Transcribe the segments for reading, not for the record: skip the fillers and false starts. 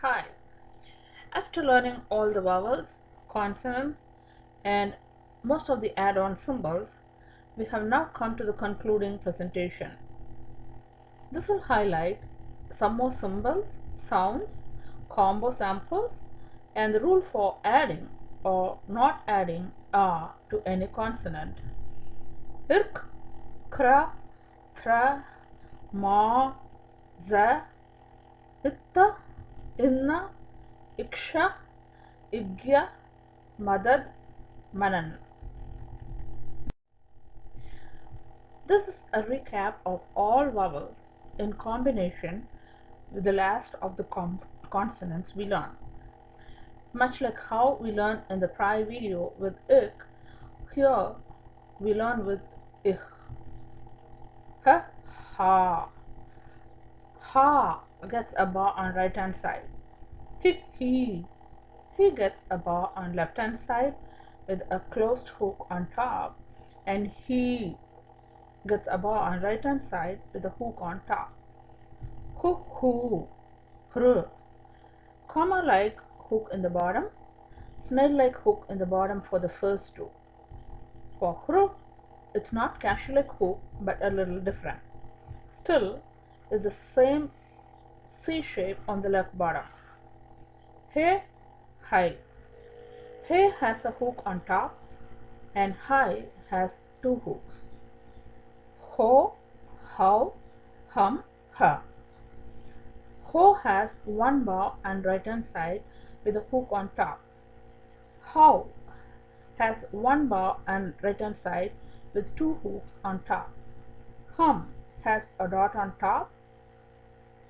Hi. After learning all the vowels, consonants, and most of the add-on symbols, we have now come to the concluding presentation. This will highlight some more symbols, sounds, combo samples, and the rule for adding or not adding a to any consonant. Irk, kra, thra, ma, za, itta, inna, iksha, igya, madad, manan. This is a recap of all vowels in combination with the last of the consonants we learned. Much like how we learned in the prior video with ik, here we learn with ich. Ha, ha. Ha gets a bar on right hand side. He. He gets a bar on left hand side with a closed hook on top, and he gets a bar on right hand side with a hook on top. Hoo, hr. Comma like hook in the bottom, snail like hook in the bottom for the first two. For hr, it's not cashew like hook but a little different. Still is the same C shape on the left bottom. Hey, hi. Hey has a hook on top and hi has two hooks. Ho, how, hum, ha. Ho has one bar on right hand side with a hook on top. How has one bar on right hand side with two hooks on top. Hum has a dot on top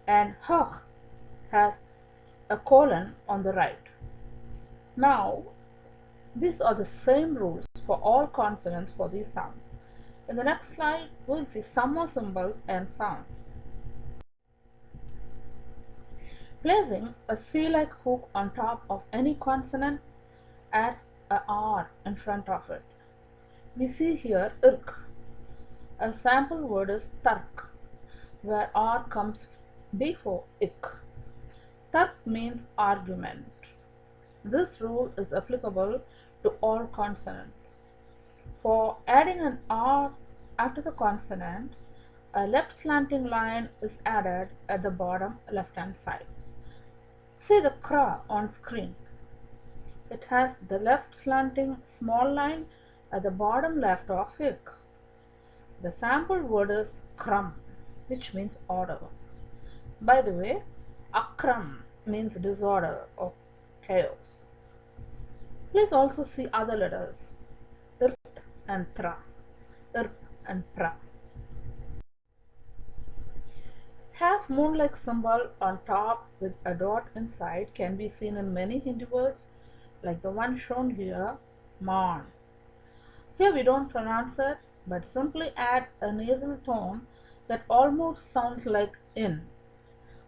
and huh has a colon on the right. Now these are the same rules for all consonants for these sounds. In the next slide we'll see some more symbols and sounds. Placing a C-like hook on top of any consonant adds a R in front of it. We see here irk. A sample word is tark, where R comes before ik. Tark means argument. This rule is applicable to all consonants. For adding an R after the consonant, a left slanting line is added at the bottom left hand side. See the kra on screen. It has the left slanting small line at the bottom left of ik. The sample word is kram, which means order. By the way, akram means disorder or chaos. Please also see other letters, irt and tra, irp and pra. Half moon-like symbol on top with a dot inside can be seen in many Hindi words like the one shown here, maan. Here we don't pronounce it but simply add a nasal tone that almost sounds like in.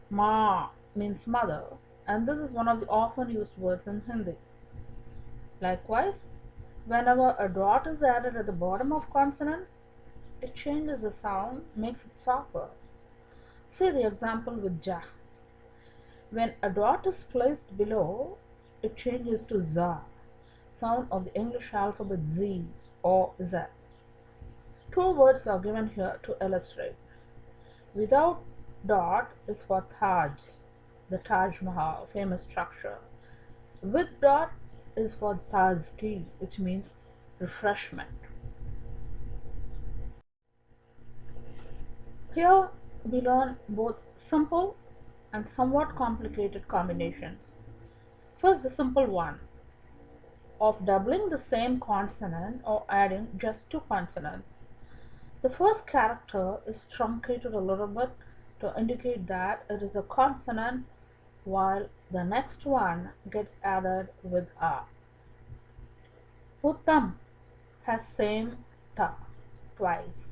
Ma means mother, and this is one of the often used words in Hindi. Likewise, whenever a dot is added at the bottom of consonants, it changes the sound, makes it softer. See the example with ja. When a dot is placed below, it changes to za, sound of the English alphabet Z or Z. Two words are given here to illustrate. Without dot is for Taj, the Taj Mahal, famous structure. With dot is for Tazki, which means refreshment. Here we learn both simple and somewhat complicated combinations. First, the simple one of doubling the same consonant or adding just two consonants. The first character is truncated a little bit to indicate that it is a consonant, while the next one gets added with a. Uttam has same ta twice,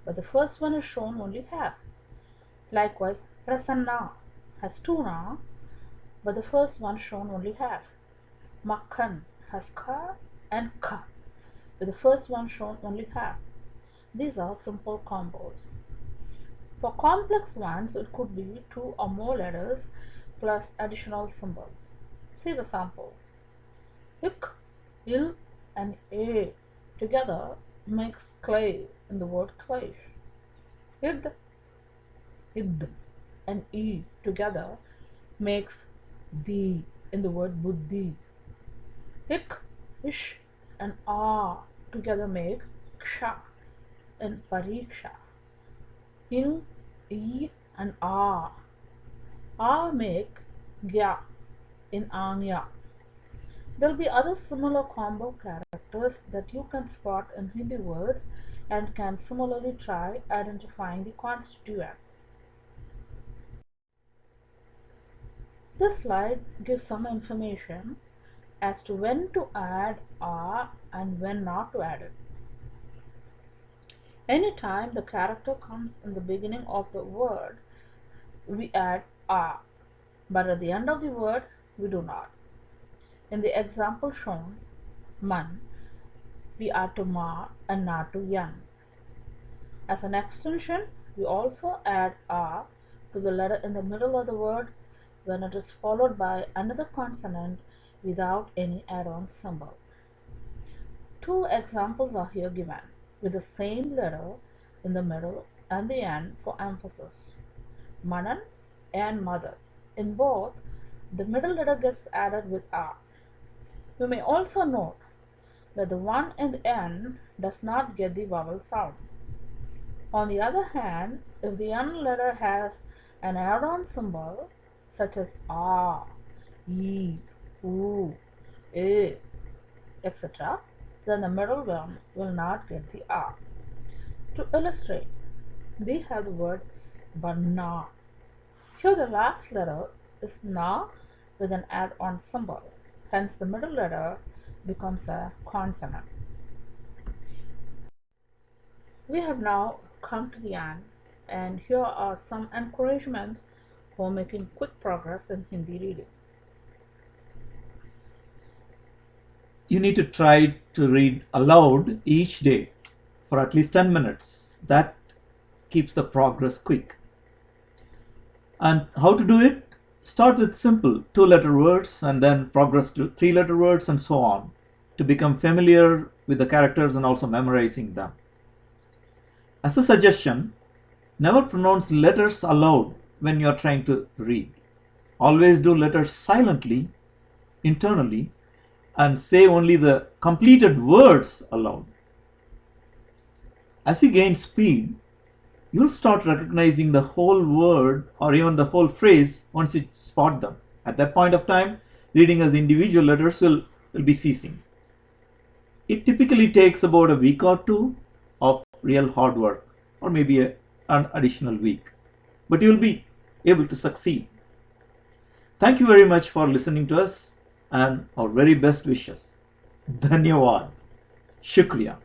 but the first one is shown only half. Likewise, Prasanna has two na, but the first one shown only half. Makhan has ka and ka, but the first one shown only half. These are simple combos. For complex ones, it could be two or more letters plus additional symbols. See the sample. Ik, il, and a together makes clay in the word clay. Id, id, and e together makes the in the word buddhi. Ik, ish, and a together make ksha in pariksha. In, e, and a make gya in anya. There will be other similar combo characters that you can spot in Hindi words and can similarly try identifying the constituents. This slide gives some information as to when to add a and when not to add it. Anytime the character comes in the beginning of the word, we add a, but at the end of the word, we do not. In the example shown, man, we add to ma and na to yan. As an extension, we also add a to the letter in the middle of the word when it is followed by another consonant without any add-on symbol. Two examples are here given, with the same letter in the middle and the end for emphasis. Manan and mother. In both, the middle letter gets added with a. You may also note that the one in the end does not get the vowel sound. On the other hand, if the end letter has an add-on symbol such as a, e, u, e, etc., then the middle one will not get the a. To illustrate, we have the word banna. Here the last letter is na with an add-on symbol. Hence the middle letter becomes a consonant. We have now come to the end, and here are some encouragements for making quick progress in Hindi reading. You need to try to read aloud each day for at least 10 minutes. That keeps the progress quick. And how to do it? Start with simple 2-letter words and then progress to 3-letter words and so on to become familiar with the characters and also memorizing them. As a suggestion, never pronounce letters aloud when you are trying to read. Always do letters silently, internally, and say only the completed words aloud. As you gain speed, you'll start recognizing the whole word or even the whole phrase once you spot them. At that point of time, reading as individual letters will be ceasing. It typically takes about a week or two of real hard work, or maybe an additional week, but you'll be able to succeed. Thank you very much for listening to us and our very best wishes. Dhanyawad. Shukriya.